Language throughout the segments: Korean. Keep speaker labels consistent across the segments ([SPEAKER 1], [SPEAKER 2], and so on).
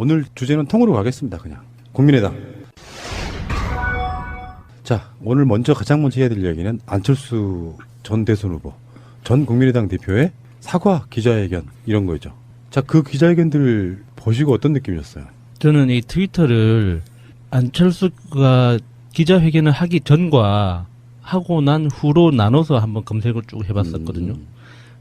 [SPEAKER 1] 오늘 주제는 통으로 가겠습니다. 그냥 국민의당. 자, 오늘 가장 먼저 해야 될 이야기는 안철수 전 대선 후보, 전 국민의당 대표의 사과 기자회견 이런 거죠. 자, 그 기자회견들 보시고 어떤 느낌이셨어요?
[SPEAKER 2] 저는 이 트위터를 안철수가 기자회견을 하기 전과 하고 난 후로 나눠서 한번 검색을 쭉 해봤었거든요.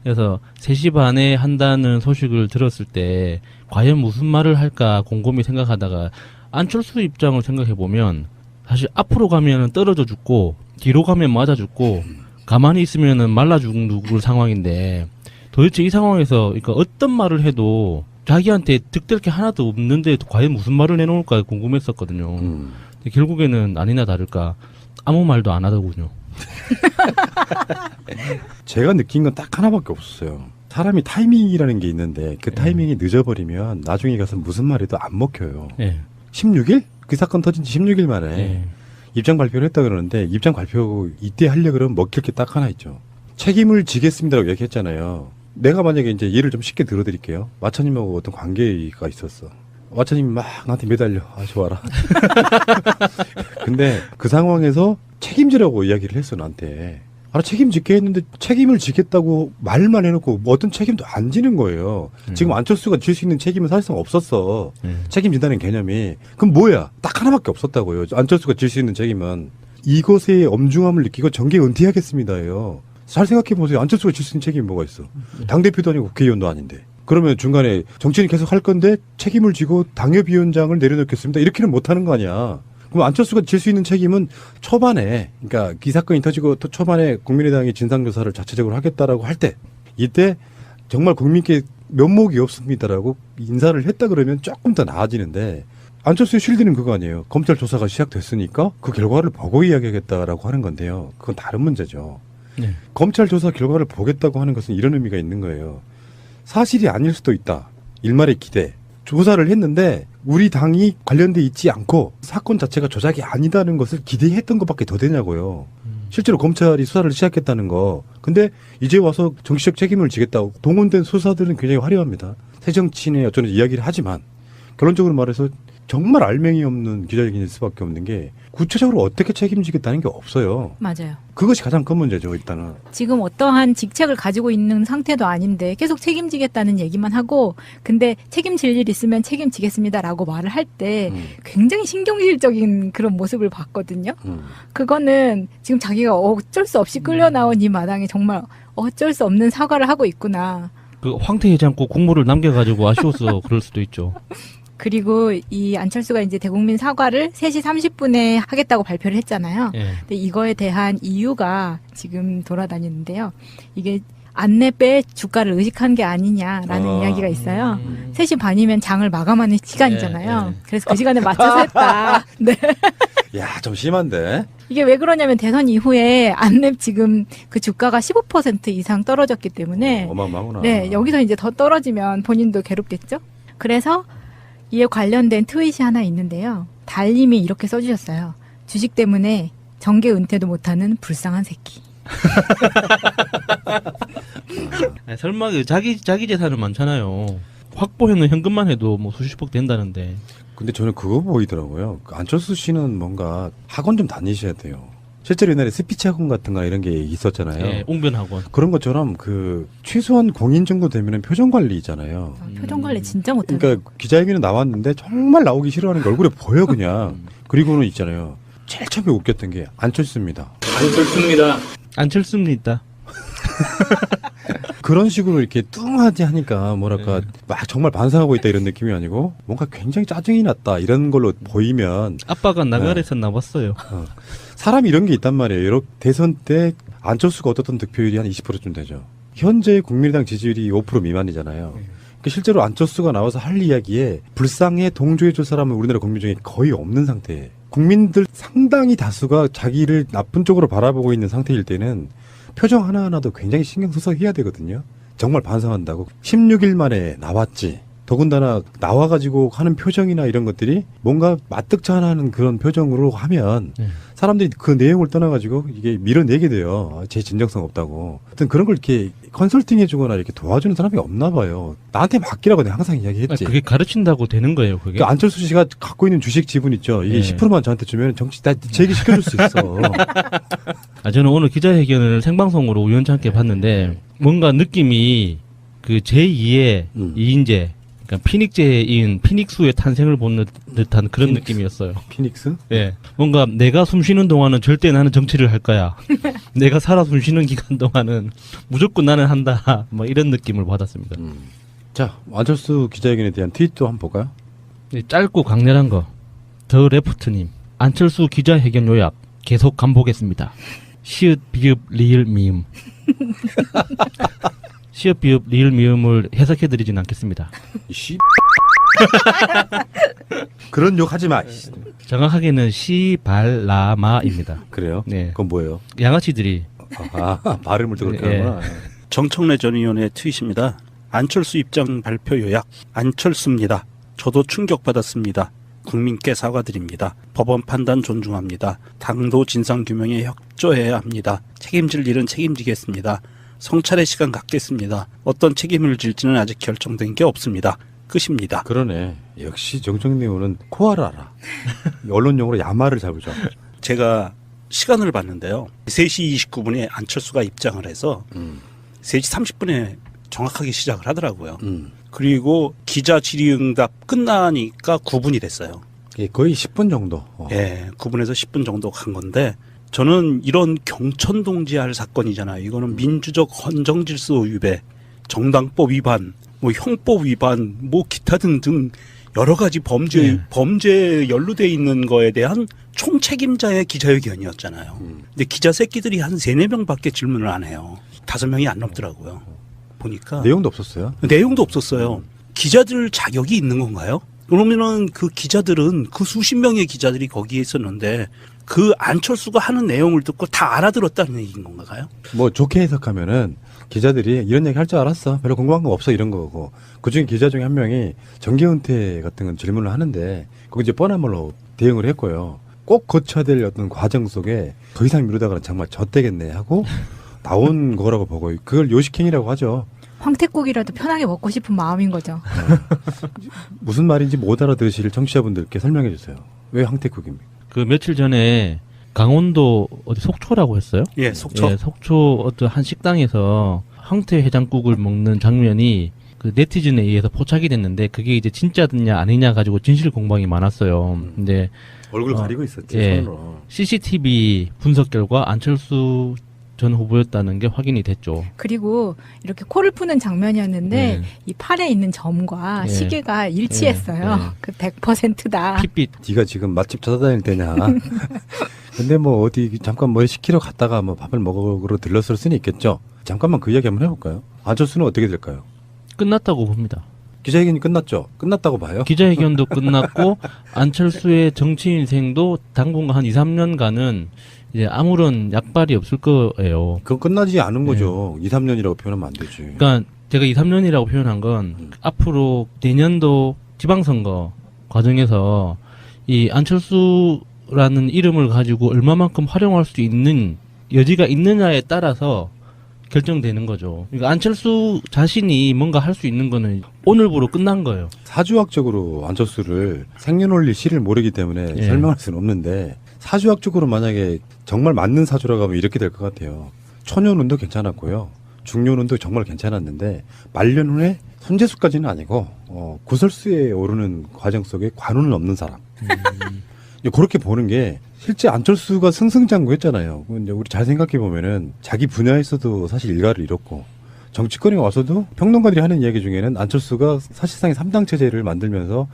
[SPEAKER 2] 그래서 3시 반에 한다는 소식을 들었을 때 과연 무슨 말을 할까 곰곰이 생각하다가 안철수 입장을 생각해보면 사실 앞으로 가면은 떨어져 죽고 뒤로 가면 맞아 죽고 가만히 있으면은 말라 죽을 상황인데 도대체 이 상황에서 그러니까 어떤 말을 해도 자기한테 득될 게 하나도 없는데 과연 무슨 말을 내놓을까 궁금했었거든요. 근데 결국에는 아니나 다를까 아무 말도 안 하더군요.
[SPEAKER 1] 제가 느낀 건 딱 하나밖에 없었어요. 사람이 타이밍이라는 게 있는데 그 타이밍이 늦어버리면 나중에 가서 무슨 말해도 안 먹혀요. 16일? 그 사건 터진 지 16일 만에 입장 발표를 했다 그러는데 입장 발표 이때 하려고 그러면 먹힐 게 딱 하나 있죠. 책임을 지겠습니다라고 얘기했잖아요. 내가 만약에 이제 예를 좀 쉽게 들어드릴게요. 마차님하고 어떤 관계가 있었어. 마차님이 막 나한테 매달려. 아, 좋아라. 근데 그 상황에서 책임지라고 이야기를 했어, 나한테. 아, 책임질게 했는데 책임을 지겠다고 말만 해놓고 뭐 어떤 책임도 안 지는 거예요. 지금 안철수가 질 수 있는 책임은 사실상 없었어. 책임진다는 개념이. 그럼 뭐야? 딱 하나밖에 없었다고요. 안철수가 질 수 있는 책임은. 이것의 엄중함을 느끼고 정계 은퇴하겠습니다예요. 잘 생각해보세요. 안철수가 질 수 있는 책임이 뭐가 있어. 당대표도 아니고 국회의원도 아닌데. 그러면 중간에 정치인이 계속 할 건데 책임을 지고 당협위원장을 내려놓겠습니다. 이렇게는 못하는 거 아니야. 그럼 안철수가 질 수 있는 책임은 초반에, 그러니까 이 사건이 터지고 또 초반에 국민의당이 진상조사를 자체적으로 하겠다라고 할 때, 이때 정말 국민께 면목이 없습니다라고 인사를 했다 그러면 조금 더 나아지는데, 안철수의 쉴드는 그거 아니에요. 검찰 조사가 시작됐으니까 그 결과를 보고 이야기하겠다라고 하는 건데요. 그건 다른 문제죠. 검찰 조사 결과를 보겠다고 하는 것은 이런 의미가 있는 거예요. 사실이 아닐 수도 있다. 일말의 기대. 조사를 했는데 우리 당이 관련돼 있지 않고 사건 자체가 조작이 아니다는 것을 기대했던 것밖에 더 되냐고요. 실제로 검찰이 수사를 시작했다는 거. 근데 이제 와서 정치적 책임을 지겠다고 동원된 수사들은 굉장히 화려합니다. 새정치인의 어쩌는 이야기를 하지만 결론적으로 말해서 정말 알맹이 없는 기자회견일 수밖에 없는 게 구체적으로 어떻게 책임지겠다는 게 없어요.
[SPEAKER 3] 맞아요.
[SPEAKER 1] 그것이 가장 큰 문제죠, 일단은.
[SPEAKER 3] 지금 어떠한 직책을 가지고 있는 상태도 아닌데 계속 책임지겠다는 얘기만 하고 근데 책임질 일 있으면 책임지겠습니다라고 말을 할 때 굉장히 신경질적인 그런 모습을 봤거든요. 그거는 지금 자기가 어쩔 수 없이 끌려 나온 이 마당에 정말 어쩔 수 없는 사과를 하고 있구나.
[SPEAKER 2] 그 황태하지 않고 국물을 남겨가지고 아쉬워서 그럴 수도 있죠.
[SPEAKER 3] 그리고 이 안철수가 이제 대국민 사과를 3시 30분에 하겠다고 발표를 했잖아요. 근데 이거에 대한 이유가 지금 돌아다니는데요. 이게 안내배 주가를 의식한 게 아니냐라는 이야기가 있어요. 3시 반이면 장을 마감하는 시간이잖아요. 그래서 그 시간에 맞춰서 했다. 네.
[SPEAKER 1] 야, 좀 심한데?
[SPEAKER 3] 이게 왜 그러냐면 대선 이후에 안랩 지금 그 주가가 15% 이상 떨어졌기 때문에
[SPEAKER 1] 어마어마하구나.
[SPEAKER 3] 네, 여기서 이제 더 떨어지면 본인도 괴롭겠죠. 그래서 이에 관련된 트윗이 하나 있는데요. 달님이 이렇게 써주셨어요. 주식 때문에 정계 은퇴도 못하는 불쌍한 새끼.
[SPEAKER 2] 아니, 설마 자기 재산은 많잖아요. 확보해놓은 현금만 해도 뭐 수십억 된다는데.
[SPEAKER 1] 근데 저는 그거 보이더라고요. 그 안철수 씨는 뭔가 학원 좀 다니셔야 돼요. 실제로 옛날에 스피치 학원 같은 거 이런 게 있었잖아요.
[SPEAKER 2] 네, 웅변학원.
[SPEAKER 1] 그런 것처럼 그 최소한 공인 정도 되면은 표정 관리 있잖아요.
[SPEAKER 3] 표정 관리 진짜 못해요.
[SPEAKER 1] 그러니까 기자회견에 나왔는데 정말 나오기 싫어하는 게 얼굴에 보여 그냥. 그리고는 있잖아요. 제일 처음에 웃겼던 게 안철수입니다.
[SPEAKER 2] 안철수입니다.
[SPEAKER 1] 그런 식으로 이렇게 뚱하지 하니까 뭐랄까 막 정말 반성하고 있다 이런 느낌이 아니고 뭔가 굉장히 짜증이 났다 이런 걸로 보이면
[SPEAKER 2] 아빠가 나가래서 나왔어요.
[SPEAKER 1] 사람이 이런 게 있단 말이에요. 이렇게 대선 때 안철수가 얻었던 득표율이 한 20%쯤 되죠. 현재 국민의당 지지율이 5% 미만이잖아요. 그러니까 실제로 안철수가 나와서 할 이야기에 불쌍해 동조해줄 사람은 우리나라 국민 중에 거의 없는 상태예요. 국민들 상당히 다수가 자기를 나쁜 쪽으로 바라보고 있는 상태일 때는 표정 하나하나도 굉장히 신경 써서 해야 되거든요. 정말 반성한다고. 16일 만에 나왔지. 더군다나 나와가지고 하는 표정이나 이런 것들이 뭔가 마뜩찮아하는 그런 표정으로 하면 사람들이 그 내용을 떠나가지고 이게 밀어내게 돼요. 제 진정성 없다고. 하여튼 그런 걸 이렇게 컨설팅해주거나 이렇게 도와주는 사람이 없나 봐요. 나한테 맡기라고 내가 항상 이야기했지.
[SPEAKER 2] 그게 가르친다고 되는 거예요, 그게.
[SPEAKER 1] 그 안철수 씨가 갖고 있는 주식 지분 있죠. 이게 10%만 저한테 주면 정치 다 제기시켜줄 수 있어.
[SPEAKER 2] 저는 오늘 기자회견을 생방송으로 우연찮게 봤는데 뭔가 느낌이 그 제2의 이인재, 그러니까 피닉제인 피닉스의 탄생을 보는 듯한 그런 느낌이었어요.
[SPEAKER 1] 피닉스?
[SPEAKER 2] 예. 뭔가 내가 숨 쉬는 동안은 절대 나는 정치를 할 거야. 내가 살아 숨 쉬는 기간 동안은 무조건 나는 한다. 뭐 이런 느낌을 받았습니다.
[SPEAKER 1] 자, 안철수 기자회견에 대한 트윗도 한번 볼까요?
[SPEAKER 2] 짧고 강렬한 거. 더 레프트님. 안철수 기자회견 요약. 계속 간보겠습니다. 시읒 비읍 리을 미음. 시읒 비읍 리을 미음을 해석해드리진 않겠습니다.
[SPEAKER 1] 씨. 그런 욕 하지 마.
[SPEAKER 2] 정확하게는 시발라마입니다.
[SPEAKER 1] 그래요?
[SPEAKER 2] 네.
[SPEAKER 1] 그건 뭐예요?
[SPEAKER 2] 양아치들이.
[SPEAKER 1] 발음을 또 그렇게 하는구나.
[SPEAKER 4] 정청래 전 의원의 트윗입니다. 안철수 입장 발표 요약. 안철수입니다. 저도 충격받았습니다. 국민께 사과드립니다. 법원 판단 존중합니다. 당도 진상규명에 협조해야 합니다. 책임질 일은 책임지겠습니다. 성찰의 시간 갖겠습니다. 어떤 책임을 질지는 아직 결정된 게 없습니다. 끝입니다.
[SPEAKER 1] 그러네. 역시 정청래 의원은 코알을 알아. 언론용어로 야마를 잡으죠.
[SPEAKER 4] 제가 시간을 봤는데요. 3시 29분에 안철수가 입장을 해서 3시 30분에 정확하게 시작을 하더라고요. 그리고 기자 질의응답 끝나니까 9분이 됐어요.
[SPEAKER 1] 예, 거의 10분 정도.
[SPEAKER 4] 예, 9분에서 10분 정도 간 건데 저는 이런 경천동지할 사건이잖아요. 이거는 민주적 헌정질서 위배, 정당법 위반, 뭐 형법 위반, 뭐 기타 등등 여러 가지 범죄에 연루돼 있는 거에 대한 총책임자의 기자회견이었잖아요. 근데 기자 새끼들이 한 3-4명밖에 질문을 안 해요. 5명이 안 넘더라고요. 보니까
[SPEAKER 1] 내용도 없었어요.
[SPEAKER 4] 내용도 없었어요. 기자들 자격이 있는 건가요? 그러면은 그 기자들은 그 수십 명의 기자들이 거기에 있었는데 그 안철수가 하는 내용을 듣고 다 알아들었다는 얘기인 건가요?
[SPEAKER 1] 뭐 좋게 해석하면은 기자들이 이런 얘기 할 줄 알았어. 별로 궁금한 거 없어 이런 거고. 그중에 기자 중에 한 명이 정계은퇴 같은 건 질문을 하는데 거기 이제 뻔한 말로 대응을 했고요. 꼭 거쳐야 될 어떤 과정 속에 더 이상 미루다가는 정말 젖되겠네 하고 나온 거라고 보고 그걸 요식행위라고 하죠.
[SPEAKER 3] 황태국이라도 편하게 먹고 싶은 마음인 거죠.
[SPEAKER 1] 무슨 말인지 못 알아들으실 청취자분들께 설명해 주세요. 왜 황태국입니까?
[SPEAKER 2] 그 며칠 전에 강원도 어디 속초라고 했어요?
[SPEAKER 4] 예, 속초.
[SPEAKER 2] 예, 속초 어떤 한 식당에서 황태 해장국을 먹는 장면이 그 네티즌에 의해서 포착이 됐는데 그게 이제 진짜냐 아니냐 가지고 진실 공방이 많았어요. 근데
[SPEAKER 1] 얼굴 가리고 있었지.
[SPEAKER 2] 예,
[SPEAKER 1] 손으로.
[SPEAKER 2] CCTV 분석 결과 안철수 전 후보였다는 게 확인이 됐죠.
[SPEAKER 3] 그리고 이렇게 코를 푸는 장면이었는데 이 팔에 있는 점과 시계가 일치했어요. 그 100%다.
[SPEAKER 2] 핏빛.
[SPEAKER 1] 네가 지금 맛집 찾아다닐 때냐. 근데 뭐 어디 잠깐 뭐 시키러 갔다가 뭐 밥을 먹으러 들렀을 수는 있겠죠. 잠깐만 그 이야기 한번 해볼까요? 안철수는 어떻게 될까요?
[SPEAKER 2] 끝났다고 봅니다.
[SPEAKER 1] 기자회견이 끝났죠? 끝났다고 봐요?
[SPEAKER 2] 기자회견도 끝났고 안철수의 정치 인생도 당분간 한 2-3년간은 이제 아무런 약발이 없을 거예요.
[SPEAKER 1] 그건 끝나지 않은 거죠. 2-3년이라고 표현하면 안 되지.
[SPEAKER 2] 그러니까 제가 2-3년이라고 표현한 건 앞으로 내년도 지방선거 과정에서 이 안철수라는 이름을 가지고 얼마만큼 활용할 수 있는 여지가 있느냐에 따라서 결정되는 거죠. 그러니까 안철수 자신이 뭔가 할 수 있는 거는 오늘부로 끝난 거예요.
[SPEAKER 1] 사주학적으로 안철수를 생년월일 시를 모르기 때문에 설명할 수는 없는데 사주학적으로 만약에 정말 맞는 사주라고 하면 이렇게 될 것 같아요. 초년운도 괜찮았고요. 중년운도 정말 괜찮았는데 말년운에 손재수까지는 아니고 구설수에 오르는 과정 속에 관운을 넘는 사람. 그렇게 보는 게 실제 안철수가 승승장구했잖아요. 이제 우리 잘 생각해 보면은 자기 분야에서도 사실 일가를 잃었고 정치권에 와서도 평론가들이 하는 이야기 중에는 안철수가 사실상의 3당 체제를 만들면서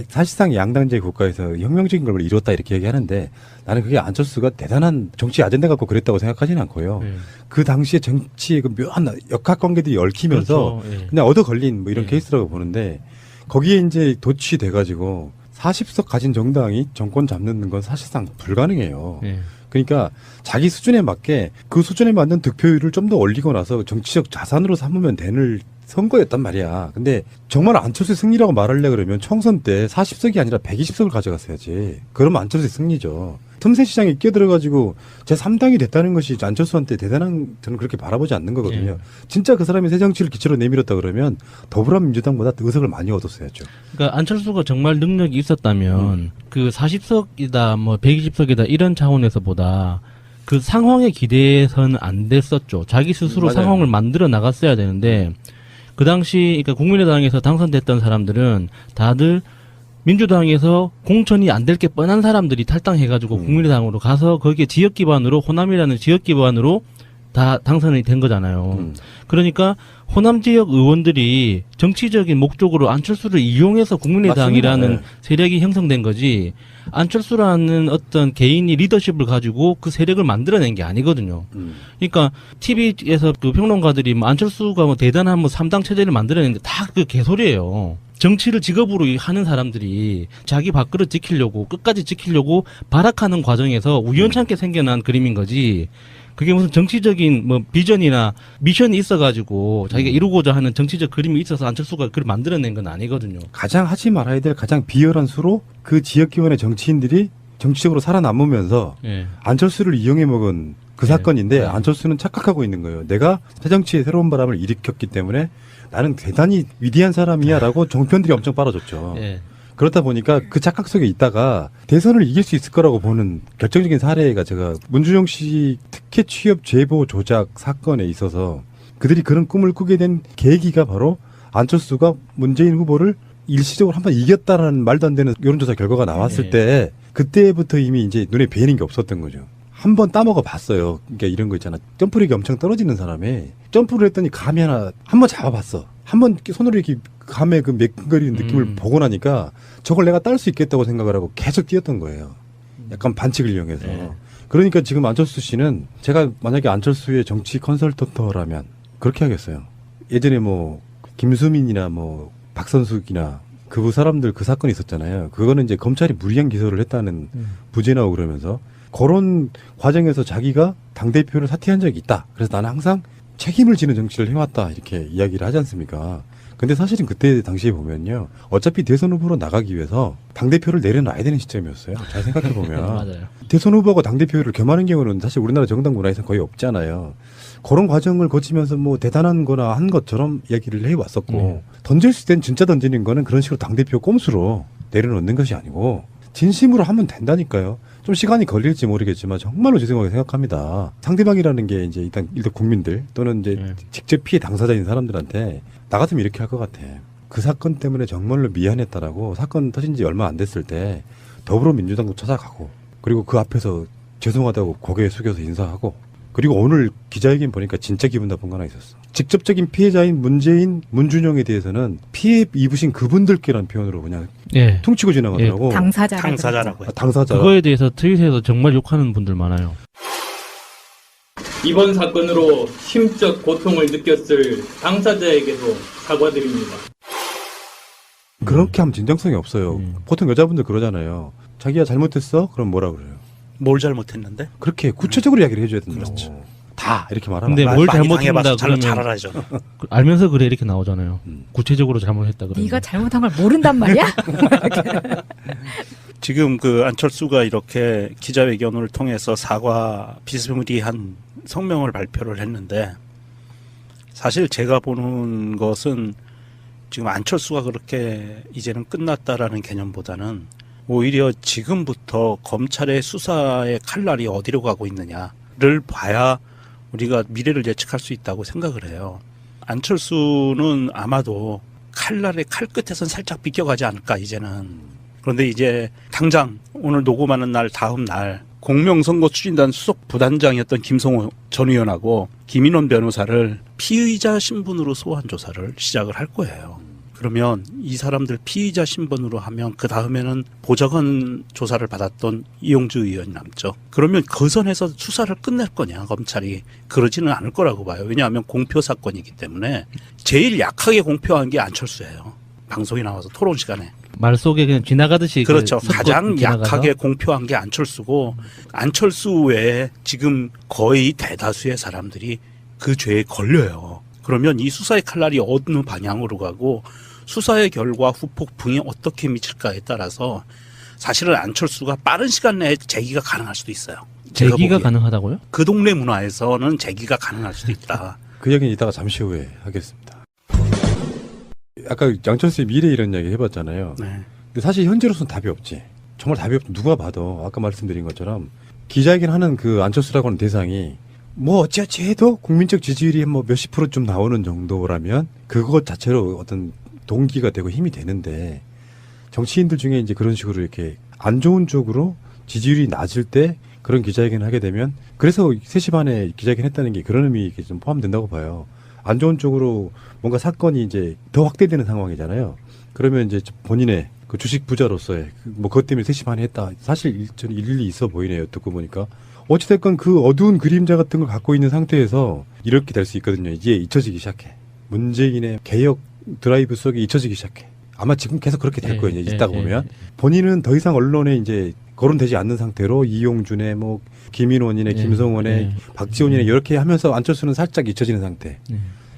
[SPEAKER 1] 사실상 양당제 국가에서 혁명적인 걸 이뤘다 이렇게 얘기하는데 나는 그게 안철수가 대단한 정치 아젠다 갖고 그랬다고 생각하지는 않고요. 그 당시에 정치의 그 묘한 역학관계들이 얽히면서
[SPEAKER 2] 그렇죠.
[SPEAKER 1] 그냥 얻어 걸린 뭐 이런 케이스라고 보는데 거기에 이제 도취돼가지고 40석 가진 정당이 정권 잡는 건 사실상 불가능해요. 그러니까 자기 수준에 맞게 그 수준에 맞는 득표율을 좀 더 올리고 나서 정치적 자산으로 삼으면 되는 선거였단 말이야. 근데 정말 안철수의 승리라고 말하려고 그러면 총선 때 40석이 아니라 120석을 가져갔어야지. 그러면 안철수의 승리죠. 틈새 시장에 끼어들어가지고 제3당이 됐다는 것이 안철수한테 대단한, 저는 그렇게 바라보지 않는 거거든요.
[SPEAKER 2] 예.
[SPEAKER 1] 진짜 그 사람이 새정치를 기초로 내밀었다 그러면 더불어민주당보다 의석을 많이 얻었어야죠.
[SPEAKER 2] 그러니까 안철수가 정말 능력이 있었다면 그 40석이다 뭐 120석이다 이런 차원에서보다 그 상황에 기대해서는 안 됐었죠. 자기 스스로
[SPEAKER 1] 맞아요.
[SPEAKER 2] 상황을 만들어 나갔어야 되는데 그 당시 그러니까 국민의당에서 당선됐던 사람들은 다들 민주당에서 공천이 안 될 게 뻔한 사람들이 탈당해가지고 국민의당으로 가서 거기에 지역 기반으로 호남이라는 지역 기반으로 다 당선이 된 거잖아요. 그러니까 호남 지역 의원들이 정치적인 목적으로 안철수를 이용해서 국민의당이라는
[SPEAKER 1] 맞습니다. 네.
[SPEAKER 2] 세력이 형성된 거지 안철수라는 어떤 개인이 리더십을 가지고 그 세력을 만들어낸 게 아니거든요. 그러니까 TV에서 그 평론가들이 뭐 안철수가 뭐 대단한 뭐 3당 체제를 만들어냈는데 다 그 개소리예요. 정치를 직업으로 하는 사람들이 자기 밥그릇 지키려고 끝까지 지키려고 발악하는 과정에서 우연찮게 생겨난 그림인 거지. 그게 무슨 정치적인 뭐 비전이나 미션이 있어가지고 자기가 이루고자 하는 정치적 그림이 있어서 안철수가 그걸 만들어낸 건 아니거든요.
[SPEAKER 1] 가장 하지 말아야 될 가장 비열한 수로 그 지역 기반의 정치인들이 정치적으로 살아남으면서
[SPEAKER 2] 예.
[SPEAKER 1] 안철수를 이용해 먹은 그
[SPEAKER 2] 네.
[SPEAKER 1] 사건인데
[SPEAKER 2] 네.
[SPEAKER 1] 안철수는 착각하고 있는 거예요. 내가 새정치의 새로운 바람을 일으켰기 때문에 나는 대단히 위대한 사람이야라고 정편들이 엄청 빨아줬죠.
[SPEAKER 2] 예.
[SPEAKER 1] 그렇다 보니까 그 착각 속에 있다가 대선을 이길 수 있을 거라고 보는 결정적인 사례가 제가 문준용 씨 특혜 취업 제보 조작 사건에 있어서 그들이 그런 꿈을 꾸게 된 계기가 바로 안철수가 문재인 후보를 일시적으로 한번 이겼다라는 말도 안 되는 여론조사 결과가 나왔을
[SPEAKER 2] 네.
[SPEAKER 1] 때 그때부터 이미 이제 눈에 베이는 게 없었던 거죠. 한 번 따먹어 봤어요. 그러니까 이런 거 있잖아. 점프력이 엄청 떨어지는 사람이 점프를 했더니 감이 하나 한 번 잡아봤어. 한 번 손으로 이렇게 감에 그 매끈거리는 느낌을 보고 나니까 저걸 내가 딸 수 있겠다고 생각을 하고 계속 뛰었던 거예요. 약간 반칙을 이용해서.
[SPEAKER 2] 네.
[SPEAKER 1] 그러니까 지금 안철수 씨는 제가 만약에 안철수의 정치 컨설턴트라면 그렇게 하겠어요. 예전에 뭐 김수민이나 뭐 박선숙이나 그 사람들 그 사건이 있었잖아요. 그거는 이제 검찰이 무리한 기소를 했다는 부재 나오고 그러면서 그런 과정에서 자기가 당대표를 사퇴한 적이 있다. 그래서 나는 항상 책임을 지는 정치를 해왔다. 이렇게 이야기를 하지 않습니까? 근데 사실은 그때 당시에 보면요. 어차피 대선 후보로 나가기 위해서 당대표를 내려놔야 되는 시점이었어요. 잘 생각해보면.
[SPEAKER 2] 맞아요.
[SPEAKER 1] 대선 후보가 당대표를 겸하는 경우는 사실 우리나라 정당 문화에서 거의 없잖아요. 그런 과정을 거치면서 뭐 대단한 거나 한 것처럼 이야기를 해왔었고 던질 땐 진짜 던지는 거는 그런 식으로 당대표 꼼수로 내려놓는 것이 아니고 진심으로 하면 된다니까요. 좀 시간이 걸릴지 모르겠지만 정말로 죄송하게 생각합니다. 상대방이라는 게 이제 일단 국민들 또는 이제 직접 피해 당사자인 사람들한테 나 같으면 이렇게 할 것 같아. 그 사건 때문에 정말로 미안했다라고 사건 터진 지 얼마 안 됐을 때 더불어민주당도 찾아가고 그리고 그 앞에서 죄송하다고 고개 숙여서 인사하고 그리고 오늘 기자회견 보니까 진짜 기분 나쁜 거 하나 있었어. 직접적인 피해자인 문재인, 문준용에 대해서는 피해 입으신 그분들께란 표현으로 그냥
[SPEAKER 2] 예.
[SPEAKER 1] 퉁치고 지나가더라고.
[SPEAKER 4] 당사자라고 했죠.
[SPEAKER 1] 당사자.
[SPEAKER 2] 그거에 대해서 트윗에서 정말 욕하는 분들 많아요.
[SPEAKER 5] 이번 사건으로 심적 고통을 느꼈을 당사자에게도 사과드립니다.
[SPEAKER 1] 그렇게 하면 진정성이 없어요. 보통 여자분들 그러잖아요. 자기가 잘못했어? 그럼 뭐라 그래요?
[SPEAKER 4] 뭘 잘못했는데?
[SPEAKER 1] 그렇게 구체적으로 이야기를 해줘야 된다.
[SPEAKER 4] 그렇죠.
[SPEAKER 1] 다 이렇게 말하면.
[SPEAKER 2] 근데
[SPEAKER 1] 안
[SPEAKER 2] 뭘
[SPEAKER 4] 많이
[SPEAKER 2] 잘못했다
[SPEAKER 4] 당해봐서
[SPEAKER 2] 그러면
[SPEAKER 4] 잘 알아야죠.
[SPEAKER 2] 알면서 그래 이렇게 나오잖아요. 구체적으로 잘못했다 그러면.
[SPEAKER 3] 네가 잘못한 걸 모른단 말이야?
[SPEAKER 4] 지금 그 안철수가 이렇게 기자회견을 통해서 사과 비스무리한 성명을 발표를 했는데 사실 제가 보는 것은 지금 안철수가 그렇게 이제는 끝났다라는 개념보다는 오히려 지금부터 검찰의 수사의 칼날이 어디로 가고 있느냐를 봐야 우리가 미래를 예측할 수 있다고 생각을 해요. 안철수는 아마도 칼날의 칼끝에선 살짝 비껴가지 않을까 이제는. 그런데 이제 당장 오늘 녹음하는 날 다음 날 공명선거 추진단 수석 부단장이었던 김성호 전 의원하고 김인원 변호사를 피의자 신분으로 소환 조사를 시작을 할 거예요. 그러면 이 사람들 피의자 신분으로 하면 그 다음에는 보좌관 조사를 받았던 이용주 의원이 남죠. 그러면 그 선에서 수사를 끝낼 거냐 검찰이. 그러지는 않을 거라고 봐요. 왜냐하면 공표 사건이기 때문에 제일 약하게 공표한 게 안철수예요. 방송에 나와서 토론 시간에.
[SPEAKER 2] 말 속에 그냥 지나가듯이.
[SPEAKER 4] 그렇죠.
[SPEAKER 2] 그
[SPEAKER 4] 가장
[SPEAKER 2] 지나가서.
[SPEAKER 4] 약하게 공표한 게 안철수고 안철수 외에 지금 거의 대다수의 사람들이 그 죄에 걸려요. 그러면 이 수사의 칼날이 어느 방향으로 가고 수사의 결과 후폭풍이 어떻게 미칠까에 따라서 사실은 안철수가 빠른 시간 내에 재기가 가능할 수도 있어요. 제가
[SPEAKER 2] 재기가
[SPEAKER 4] 보기에.
[SPEAKER 2] 가능하다고요?
[SPEAKER 4] 그 동네 문화에서는 재기가 가능할 수도 있다.
[SPEAKER 1] 그 얘기는 이따가 잠시 후에 하겠습니다. 아까 양철수의 미래 이런 이야기 해봤잖아요.
[SPEAKER 4] 네.
[SPEAKER 1] 근데 사실 현재로서는 답이 없지. 정말 답이 없. 누가 봐도 아까 말씀드린 것처럼 기자회견 하는 그 안철수라고 하는 대상이 뭐 어찌어찌 해도 국민적 지지율이 뭐 몇십 프로 좀 나오는 정도라면 그것 자체로 어떤 동기가 되고 힘이 되는데 정치인들 중에 이제 그런 식으로 이렇게 안 좋은 쪽으로 지지율이 낮을 때 그런 기자회견을 하게 되면 그래서 3시 반에 기자회견 했다는 게 그런 의미 좀 포함된다고 봐요. 안 좋은 쪽으로 뭔가 사건이 이제 더 확대되는 상황이잖아요. 그러면 이제 본인의 그 주식 부자로서의 뭐 그것 때문에 3시 반에 했다. 사실 저는 일리 있어 보이네요. 듣고 보니까. 어찌됐건 그 어두운 그림자 같은 걸 갖고 있는 상태에서 이렇게 될 수 있거든요. 이제 잊혀지기 시작해. 문재인의 개혁 드라이브 속에 잊혀지기 시작해. 아마 지금 계속 그렇게 될 거예요. 이제 있다가 보면. 본인은 더 이상 언론에 이제 거론되지 않는 상태로 이용준의 뭐 김인원이네, 김성원의, 박지원이네 이렇게 하면서 안철수는 살짝 잊혀지는 상태.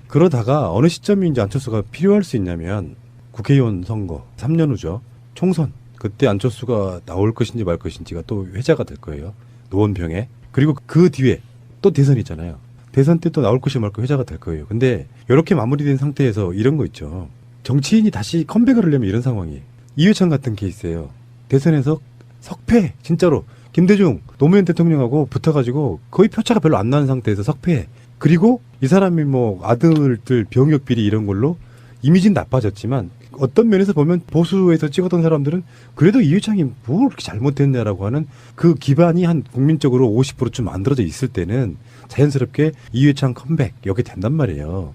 [SPEAKER 1] 그러다가 어느 시점이 이제 안철수가 필요할 수 있냐면 국회의원 선거 3년 후죠. 총선. 그때 안철수가 나올 것인지 말 것인지가 또 회자가 될 거예요. 노원병에. 그리고 그 뒤에 또 대선이잖아요. 대선 때 또 나올 것이 말고 회자가 될 거예요. 근데 이렇게 마무리된 상태에서 이런 거 있죠. 정치인이 다시 컴백을 하려면 이런 상황이에요. 이회창 같은 케이스예요. 대선에서 석패. 진짜로. 김대중 노무현 대통령하고 붙어가지고 거의 표차가 별로 안 나는 상태에서 석패. 그리고 이 사람이 뭐 아들들 병역 비리 이런 걸로 이미지는 나빠졌지만 어떤 면에서 보면 보수에서 찍었던 사람들은 그래도 이회창이 뭘 그렇게 잘못했냐라고 하는 그 기반이 한 국민적으로 50%좀 만들어져 있을 때는 자연스럽게 이회창 컴백 여기 된단 말이에요.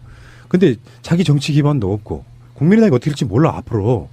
[SPEAKER 1] 근데 자기 정치 기반도 없고 국민의당이 어떻게 될지 몰라 앞으로.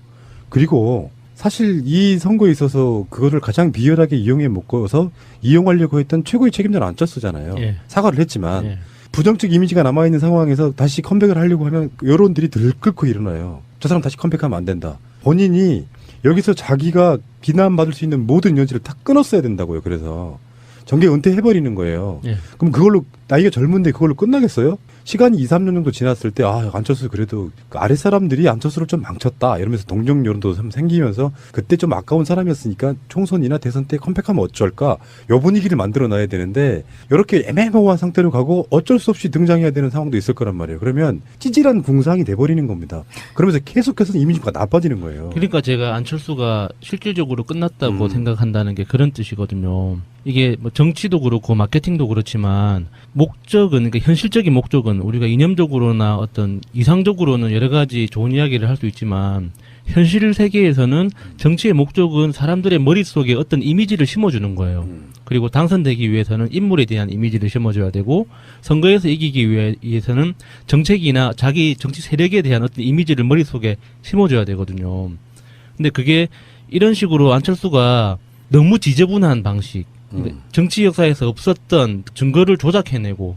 [SPEAKER 1] 그리고 사실 이 선거에 있어서 그거를 가장 비열하게 이용해 먹고서 이용하려고 했던 최고의 책임자는 안철수잖아요.
[SPEAKER 2] 예.
[SPEAKER 1] 사과를 했지만
[SPEAKER 2] 예.
[SPEAKER 1] 부정적 이미지가 남아있는 상황에서 다시 컴백을 하려고 하면 여론들이 들끓고 일어나요. 저 사람 다시 컴백하면 안 된다. 본인이 여기서 자기가 비난받을 수 있는 모든 여지를 다 끊었어야 된다고요. 그래서 정계 은퇴해버리는 거예요.
[SPEAKER 2] 예.
[SPEAKER 1] 그럼 그걸로 나이가 젊은데 그걸로 끝나겠어요? 시간이 2, 3년 정도 지났을 때 안철수 그래도 그 아래 사람들이 안철수를 좀 망쳤다 이러면서 동정 여론도 좀 생기면서 그때 좀 아까운 사람이었으니까 총선이나 대선 때 컴백하면 어쩔까 요 분위기를 만들어놔야 되는데 이렇게 애매모호한 상태로 가고 어쩔 수 없이 등장해야 되는 상황도 있을 거란 말이에요. 그러면 찌질한 궁상이 돼버리는 겁니다. 그러면서 계속해서 이미지가 나빠지는 거예요.
[SPEAKER 2] 그러니까 제가 안철수가 실질적으로 끝났다고 생각한다는 게 그런 뜻이거든요. 이게 뭐 정치도 그렇고 마케팅도 그렇지만 목적은 그러니까 현실적인 목적은 우리가 이념적으로나 어떤 이상적으로는 여러 가지 좋은 이야기를 할 수 있지만 현실 세계에서는 정치의 목적은 사람들의 머릿속에 어떤 이미지를 심어주는 거예요. 그리고 당선되기 위해서는 인물에 대한 이미지를 심어줘야 되고 선거에서 이기기 위해서는 정책이나 자기 정치 세력에 대한 어떤 이미지를 머릿속에 심어줘야 되거든요. 근데 그게 이런 식으로 안철수가 너무 지저분한 방식 정치 역사에서 없었던 증거를 조작해내고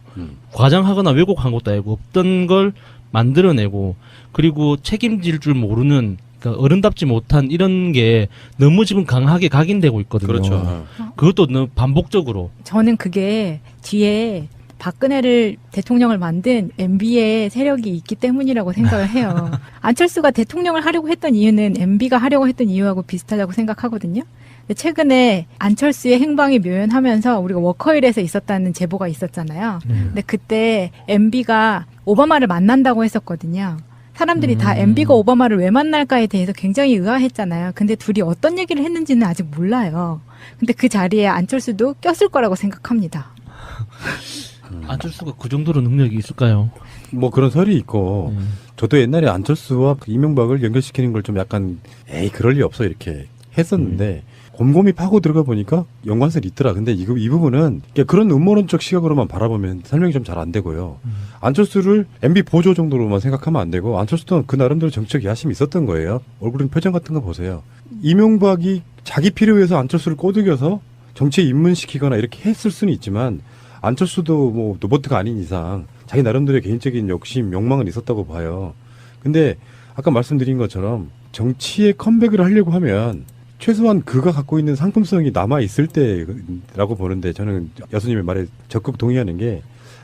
[SPEAKER 2] 과장하거나 왜곡한 것도 아니고 없던 걸 만들어내고 그리고 책임질 줄 모르는 그러니까 어른답지 못한 이런 게 너무 지금 강하게 각인되고 있거든요.
[SPEAKER 1] 그렇죠.
[SPEAKER 2] 그것도 너무 반복적으로.
[SPEAKER 3] 저는 그게 뒤에 박근혜를 대통령을 만든 MB의 세력이 있기 때문이라고 생각을 해요. 안철수가 대통령을 하려고 했던 이유는 MB가 하려고 했던 이유하고 비슷하다고 생각하거든요. 근데 최근에 안철수의 행방이 묘연하면서 우리가 워커힐에서 있었다는 제보가 있었잖아요. 근데 그때 MB가 오바마를 만난다고 했었거든요. 사람들이 다 MB가 오바마를 왜 만날까에 대해서 굉장히 의아했잖아요. 근데 둘이 어떤 얘기를 했는지는 아직 몰라요. 근데 그 자리에 안철수도 꼈을 거라고 생각합니다.
[SPEAKER 2] 안철수가 그 정도로 능력이 있을까요?
[SPEAKER 1] 뭐 그런 설이 있고 저도 옛날에 안철수와 이명박을 연결시키는 걸 좀 약간 그럴 리 없어 이렇게 했었는데 곰곰이 파고 들어가 보니까 연관성이 있더라. 근데 이 부분은 그런 음모론적 시각으로만 바라보면 설명이 좀 잘 안 되고요. 안철수를 MB 보조 정도로만 생각하면 안 되고 안철수도 그 나름대로 정치적 야심이 있었던 거예요. 얼굴은 표정 같은 거 보세요. 이명박이 자기 필요에 의해서 안철수를 꼬드겨서 정치에 입문시키거나 이렇게 했을 수는 있지만 안철수도 뭐 로버트가 아닌 이상 자기 나름대로의 개인적인 욕심, 욕망은 있었다고 봐요. 근데 아까 말씀드린 것처럼 정치에 컴백을 하려고 하면 최소한 그가 갖고 있는 상품성이 남아있을 때라고 보는데 저는 여수님의 말에 적극 동의하는 게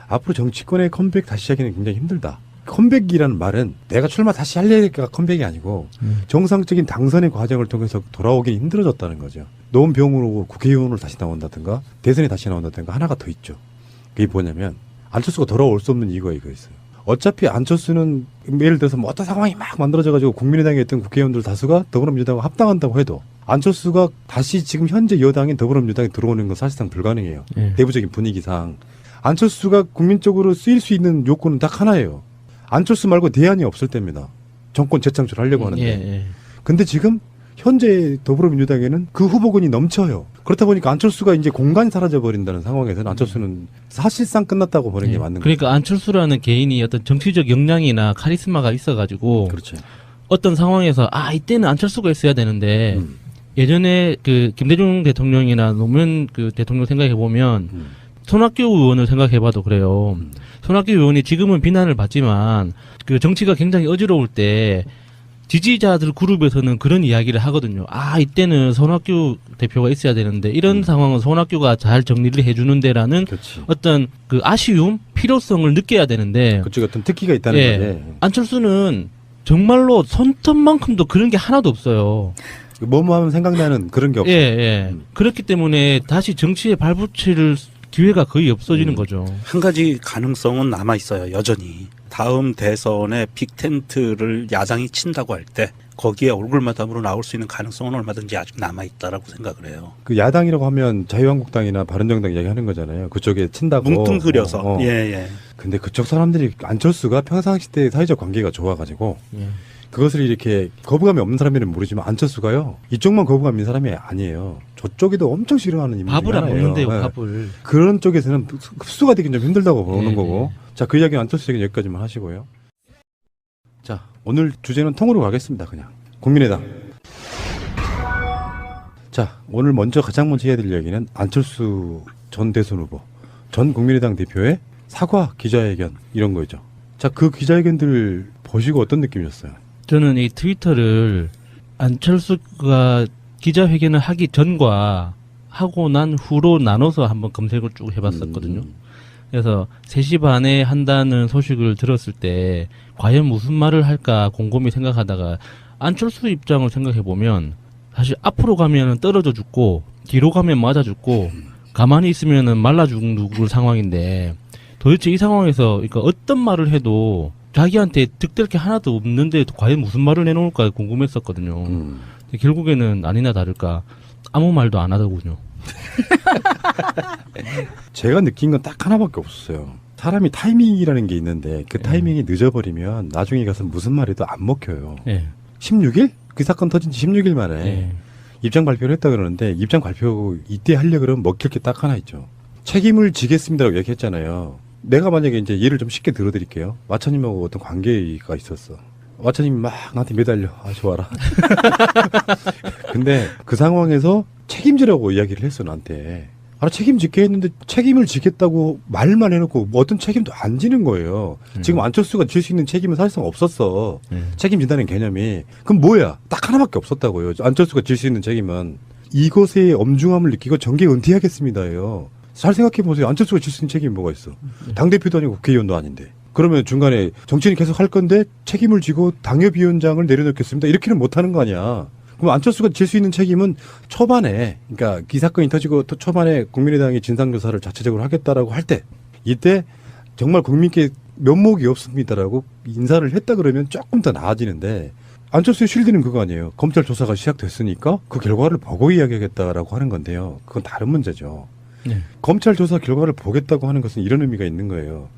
[SPEAKER 1] 앞으로 정치권의 컴백 다시 하기는 굉장히 힘들다. 컴백이라는 말은 내가 출마 다시 하려니까 컴백이 아니고 정상적인 당선의 과정을 통해서 돌아오기 힘들어졌다는 거죠. 노원병으로 국회의원으로 다시 나온다든가 대선에 다시 나온다든가 하나가 더 있죠. 그게 뭐냐면 안철수가 돌아올 수 없는 이유가 이거 있어요. 어차피 안철수는 예를 들어서 뭐 어떤 상황이 막 만들어져가지고 국민의당에 있던 국회의원들 다수가 더불어민주당과 합당한다고 해도 안철수가 다시 지금 현재 여당인 더불어민주당에 들어오는 건 사실상 불가능해요. 내부적인 분위기상. 안철수가 국민적으로 쓰일 수 있는 요건은 딱 하나예요. 안철수 말고 대안이 없을 때입니다. 정권 재창출하려고 하는데. 근데 지금 현재 더불어민주당에는 그 후보군이 넘쳐요. 그렇다 보니까 안철수가 이제 공간이 사라져버린다는 상황에서는 안철수는 사실상 끝났다고 보는 게 맞는 거죠.
[SPEAKER 2] 그러니까 안철수라는 개인이 어떤 정치적 역량이나 카리스마가 있어가지고
[SPEAKER 1] 그렇죠.
[SPEAKER 2] 어떤 상황에서 이때는 안철수가 있어야 되는데 예전에 그 김대중 대통령이나 노무현 그 대통령 생각해 보면 손학규 의원을 생각해봐도 그래요. 손학규 의원이 지금은 비난을 받지만 그 정치가 굉장히 어지러울 때 지지자들 그룹에서는 그런 이야기를 하거든요. 이때는 손학규 대표가 있어야 되는데 이런 상황은 손학규가 잘 정리를 해주는데라는
[SPEAKER 1] 그렇지.
[SPEAKER 2] 어떤 그 아쉬움, 필요성을 느껴야 되는데
[SPEAKER 1] 그쪽에 어떤 특기가 있다는 거지.
[SPEAKER 2] 안철수는 정말로 손톱만큼도 그런 게 하나도 없어요.
[SPEAKER 1] 뭐뭐 하면 생각나는 그런 게 없어요.
[SPEAKER 2] 그렇기 때문에 다시 정치에 발붙일 기회가 거의 없어지는 거죠.
[SPEAKER 4] 한 가지 가능성은 남아 있어요. 여전히 다음 대선에 빅텐트를 야당이 친다고 할 때 거기에 얼굴마담으로 나올 수 있는 가능성은 얼마든지 아직 남아 있다라고 생각을 해요.
[SPEAKER 1] 그 야당이라고 하면 자유한국당이나 바른정당 이야기하는 거잖아요. 그쪽에 친다고
[SPEAKER 4] 뭉뚱그려서.
[SPEAKER 1] 근데 그쪽 사람들이 안철수가 평상시 때 사회적 관계가 좋아가지고 그것을 이렇게 거부감이 없는 사람들은 모르지만 안철수가요. 이쪽만 거부감 있는 사람이 아니에요. 저쪽에도 엄청 싫어하는 인물이
[SPEAKER 2] 밥을 안
[SPEAKER 1] 하나예요.
[SPEAKER 2] 먹는데요. 밥을.
[SPEAKER 1] 그런 쪽에서는 흡수가 되긴 좀 힘들다고 보는 거고. 자, 그 이야기는 안철수 얘기는 여기까지만 하시고요. 자, 오늘 주제는 통으로 가겠습니다. 그냥 국민의당. 자, 오늘 가장 먼저 해야 될 이야기는 안철수 전 대선 후보, 전 국민의당 대표의 사과 기자회견 이런 거죠. 자, 그 기자회견들 보시고 어떤 느낌이셨어요?
[SPEAKER 2] 저는 이 트위터를 안철수가 기자회견을 하기 전과 하고 난 후로 나눠서 한번 검색을 쭉 해봤었거든요. 그래서 3시 반에 한다는 소식을 들었을 때 과연 무슨 말을 할까 곰곰이 생각하다가 안철수 입장을 생각해보면 사실 앞으로 가면은 떨어져 죽고 뒤로 가면 맞아 죽고 가만히 있으면은 말라 죽을 상황인데 도대체 이 상황에서 그러니까 어떤 말을 해도 자기한테 득될 게 하나도 없는데 과연 무슨 말을 내놓을까 궁금했었거든요. 근데 결국에는 아니나 다를까 아무 말도 안 하더군요.
[SPEAKER 1] 제가 느낀 건 딱 하나밖에 없었어요. 사람이 타이밍이라는 게 있는데 그 타이밍이 늦어버리면 나중에 가서 무슨 말해도 안 먹혀요. 16일? 그 사건 터진 지 16일 만에 입장 발표를 했다 그러는데 입장 발표 이때 하려고 그러면 먹힐 게 딱 하나 있죠. 책임을 지겠습니다라고 얘기했잖아요. 내가 만약에 이제 예를 좀 쉽게 들어드릴게요. 와차님하고 어떤 관계가 있었어. 와차님이 막 나한테 매달려. 좋아라. 근데 그 상황에서 책임지라고 이야기를 했어, 나한테. 책임질게 했는데 책임을 지겠다고 말만 해놓고 어떤 책임도 안 지는 거예요. 지금 안철수가 질 수 있는 책임은 사실상 없었어. 책임진다는 개념이. 그럼 뭐야? 딱 하나밖에 없었다고요. 안철수가 질 수 있는 책임은. 이것의 엄중함을 느끼고 정계 은퇴하겠습니다예요. 잘 생각해보세요. 안철수가 질 수 있는 책임이 뭐가 있어. 당대표도 아니고 국회의원도 아닌데. 그러면 중간에 정치는 계속 할 건데 책임을 지고 당협위원장을 내려놓겠습니다. 이렇게는 못하는 거 아니야. 그럼 안철수가 질 수 있는 책임은 초반에, 그러니까 이 사건이 터지고 초반에 국민의당이 진상조사를 자체적으로 하겠다라고 할 때, 이때 정말 국민께 면목이 없습니다라고 인사를 했다 그러면 조금 더 나아지는데, 안철수의 실드는 그거 아니에요. 검찰 조사가 시작됐으니까 그 결과를 보고 이야기하겠다라고 하는 건데요. 그건 다른 문제죠. 검찰 조사 결과를 보겠다고 하는 것은 이런 의미가 있는 거예요.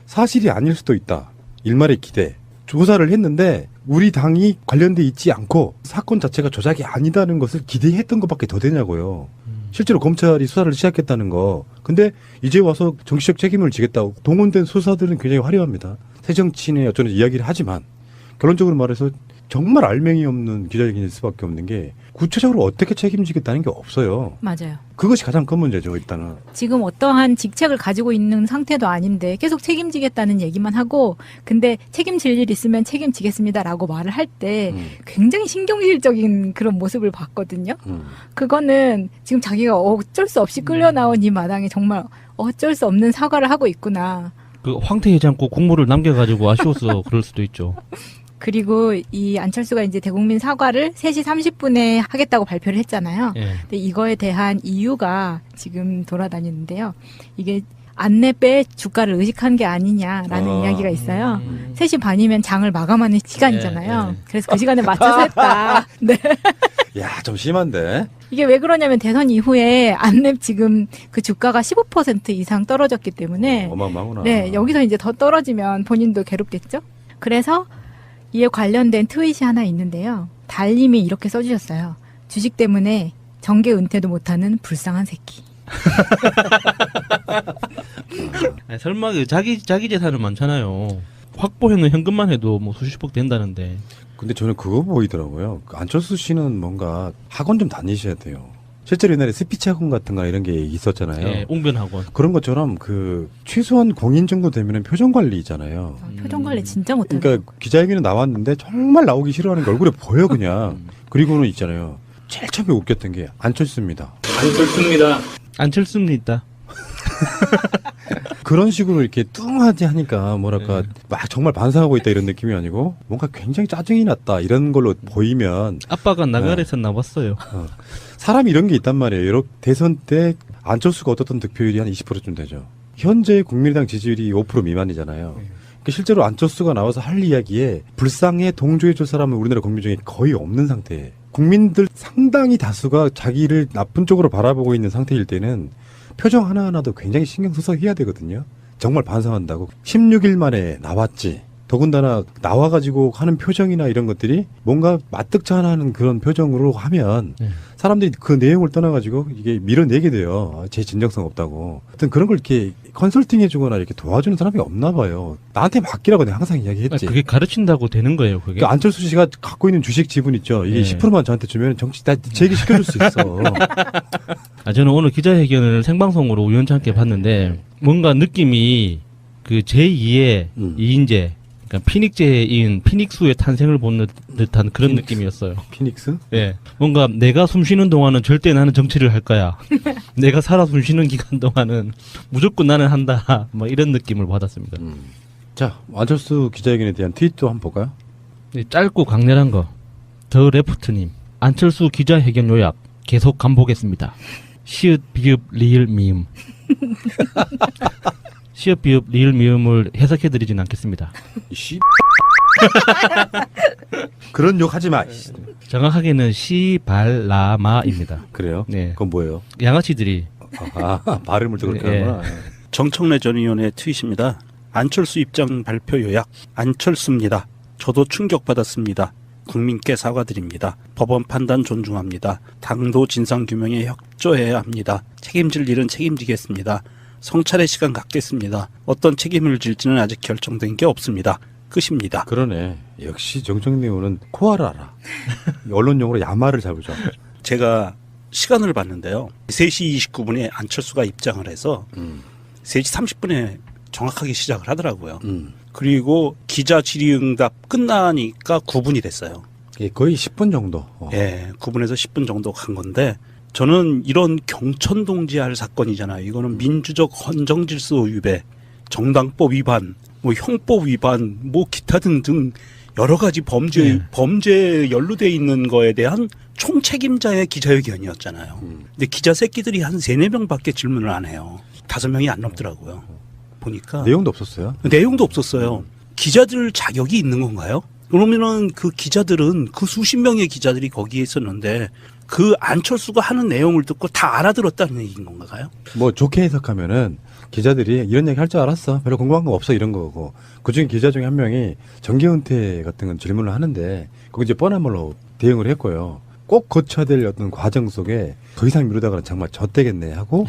[SPEAKER 1] 사실이 아닐 수도 있다. 일말의 기대. 조사를 했는데 우리 당이 관련돼 있지 않고 사건 자체가 조작이 아니다는 것을 기대했던 것밖에 더 되냐고요. 실제로 검찰이 수사를 시작했다는 거. 근데 이제 와서 정치적 책임을 지겠다고 동원된 수사들은 굉장히 화려합니다. 새 정치인의 어쩌는 이야기를 하지만 결론적으로 말해서 정말 알맹이 없는 기자회견일 수밖에 없는 게 구체적으로 어떻게 책임지겠다는 게 없어요.
[SPEAKER 3] 맞아요.
[SPEAKER 1] 그것이 가장 큰 문제죠, 일단은.
[SPEAKER 3] 지금 어떠한 직책을 가지고 있는 상태도 아닌데 계속 책임지겠다는 얘기만 하고 근데 책임질 일 있으면 책임지겠습니다라고 말을 할 때 굉장히 신경질적인 그런 모습을 봤거든요. 그거는 지금 자기가 어쩔 수 없이 끌려 나온 이 마당에 정말 어쩔 수 없는 사과를 하고 있구나.
[SPEAKER 2] 그 황태하지 않고 국물을 남겨가지고 아쉬워서 그럴 수도 있죠.
[SPEAKER 3] 그리고 이 안철수가 이제 대국민 사과를 3시 30분에 하겠다고 발표를 했잖아요.
[SPEAKER 2] 예.
[SPEAKER 3] 근데 이거에 대한 이유가 지금 돌아다니는데요. 이게 안내배 주가를 의식한 게 아니냐라는 이야기가 있어요. 3시 반이면 장을 마감하는 시간이잖아요.
[SPEAKER 2] 예.
[SPEAKER 3] 그래서 그 시간에 맞춰서 했다. 네.
[SPEAKER 1] 야, 좀 심한데.
[SPEAKER 3] 이게 왜 그러냐면 대선 이후에 안랩 지금 그 주가가 15% 이상 떨어졌기 때문에
[SPEAKER 1] 어마어마하구나.
[SPEAKER 3] 네, 여기서 이제 더 떨어지면 본인도 괴롭겠죠? 그래서 이에 관련된 트윗이 하나 있는데요. 달님이 이렇게 써주셨어요. 주식 때문에 정계 은퇴도 못하는 불쌍한 새끼.
[SPEAKER 2] 아니, 설마 그 자기 재산은 많잖아요. 확보해놓은 현금만 해도 뭐 수십억 된다는데.
[SPEAKER 1] 근데 저는 그거 보이더라고요. 그 안철수 씨는 뭔가 학원 좀 다니셔야 돼요. 실제로 옛날에 스피치 학원 같은 거 이런 게 있었잖아요.
[SPEAKER 2] 예, 웅변학원.
[SPEAKER 1] 그런 것처럼 그 최소한 공인 정도 되면 표정 관리잖아요.
[SPEAKER 3] 표정 관리 진짜 못하는
[SPEAKER 1] 그러니까 기자회견에 나왔는데 정말 나오기 싫어하는 게 얼굴에 보여 그냥. 그리고는 있잖아요. 제일 처음에 웃겼던 게 안철수입니다.
[SPEAKER 5] 안철수입니다.
[SPEAKER 2] 안철수입니다.
[SPEAKER 1] 그런 식으로 이렇게 뚱하지 하니까 뭐랄까 막 정말 반성하고 있다 이런 느낌이 아니고 뭔가 굉장히 짜증이 났다 이런 걸로 보이면
[SPEAKER 2] 아빠가 나가래서 나왔어요.
[SPEAKER 1] 사람이 이런 게 있단 말이에요. 이렇게 대선 때 안철수가 얻었던 득표율이 한 20%쯤 되죠. 현재 국민의당 지지율이 5% 미만이잖아요. 그러니까 실제로 안철수가 나와서 할 이야기에 불쌍해 동조해줄 사람은 우리나라 국민 중에 거의 없는 상태예요. 국민들 상당히 다수가 자기를 나쁜 쪽으로 바라보고 있는 상태일 때는 표정 하나하나도 굉장히 신경 써서 해야 되거든요. 정말 반성한다고. 16일 만에 나왔지. 더군다나 나와가지고 하는 표정이나 이런 것들이 뭔가 마뜩찮아하는 그런 표정으로 하면 사람들이 그 내용을 떠나가지고 이게 밀어내게 돼요. 제 진정성 없다고. 하여튼 그런 걸 이렇게 컨설팅 해주거나 이렇게 도와주는 사람이 없나 봐요. 나한테 맡기라고 내가 항상 이야기했지.
[SPEAKER 2] 그게 가르친다고 되는 거예요, 그게?
[SPEAKER 1] 그러니까 안철수 씨가 갖고 있는 주식 지분 있죠. 이게 10%만 저한테 주면 정치 다 제 얘기 시켜줄 수 있어.
[SPEAKER 2] 저는 오늘 기자회견을 생방송으로 우연찮게 봤는데 뭔가 느낌이 그 제2의 이인재, 그러니까 피닉제인 피닉스의 탄생을 본 듯한 그런 느낌이었어요.
[SPEAKER 1] 피닉스?
[SPEAKER 2] 예, 뭔가 내가 숨쉬는 동안은 절대 나는 정치를 할 거야. 내가 살아 숨쉬는 기간 동안은 무조건 나는 한다. 뭐 이런 느낌을 받았습니다.
[SPEAKER 1] 자, 안철수 기자회견에 대한 트윗도 한번 볼까요?
[SPEAKER 2] 짧고 강렬한 거. 더 레프트님, 안철수 기자회견 요약 계속 간보겠습니다. 시읒 비읍 리을 미음. 시읒 비읍 리을 미음을 해석해드리진 않겠습니다.
[SPEAKER 1] 씨. 그런 욕 하지 마.
[SPEAKER 2] 정확하게는 시발라마입니다.
[SPEAKER 1] 그래요?
[SPEAKER 2] 네.
[SPEAKER 1] 그건 뭐예요?
[SPEAKER 2] 양아치들이
[SPEAKER 1] 발음을 또 그렇게 하는구나.
[SPEAKER 4] 정청래 전 의원의 트윗입니다. 안철수 입장 발표 요약. 안철수입니다. 저도 충격받았습니다. 국민께 사과드립니다. 법원 판단 존중합니다. 당도 진상규명에 협조해야 합니다. 책임질 일은 책임지겠습니다. 성찰의 시간 갖겠습니다. 어떤 책임을 질지는 아직 결정된 게 없습니다. 끝입니다.
[SPEAKER 1] 그러네. 역시 정청래 의원은 코알을 알아. 언론용어로 야마를 잘 보죠.
[SPEAKER 4] 제가 시간을 봤는데요. 3시 29분에 안철수가 입장을 해서 3시 30분에 정확하게 시작을 하더라고요. 그리고 기자 질의응답 끝나니까 9분이 됐어요.
[SPEAKER 1] 예, 거의 10분 정도.
[SPEAKER 4] 예, 9분에서 10분 정도 간 건데 저는 이런 경천동지할 사건이잖아요. 이거는 민주적 헌정질서 위배, 정당법 위반, 뭐 형법 위반, 뭐 기타 등등 여러 가지 범죄에 연루돼 있는 거에 대한 총책임자의 기자회견이었잖아요. 근데 기자 새끼들이 한 3-4명밖에 질문을 안 해요. 5명이 안 넘더라고요. 보니까
[SPEAKER 1] 내용도 없었어요.
[SPEAKER 4] 내용도 없었어요. 기자들 자격이 있는 건가요? 그러면은 그 기자들은 그 수십 명의 기자들이 거기에 있었는데 그 안철수가 하는 내용을 듣고 다 알아들었다는 얘기인 건가요?
[SPEAKER 1] 뭐 좋게 해석하면은 기자들이 이런 얘기 할 줄 알았어. 별로 궁금한 거 없어 이런 거고. 그중에 기자 중에 한 명이 정계 은퇴 같은 건 질문을 하는데 거기 이제 뻔한 말로 대응을 했고요. 꼭 거쳐야 될 어떤 과정 속에 더 이상 미루다가는 정말 젖되겠네 하고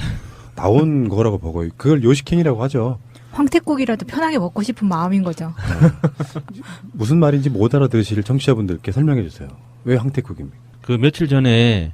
[SPEAKER 1] 나온 거라고 보고 그걸 요식행위라고 하죠.
[SPEAKER 3] 황태국이라도 편하게 먹고 싶은 마음인 거죠.
[SPEAKER 1] 무슨 말인지 못 알아들으실 청취자분들께 설명해 주세요. 왜 황태국입니까?
[SPEAKER 2] 그 며칠 전에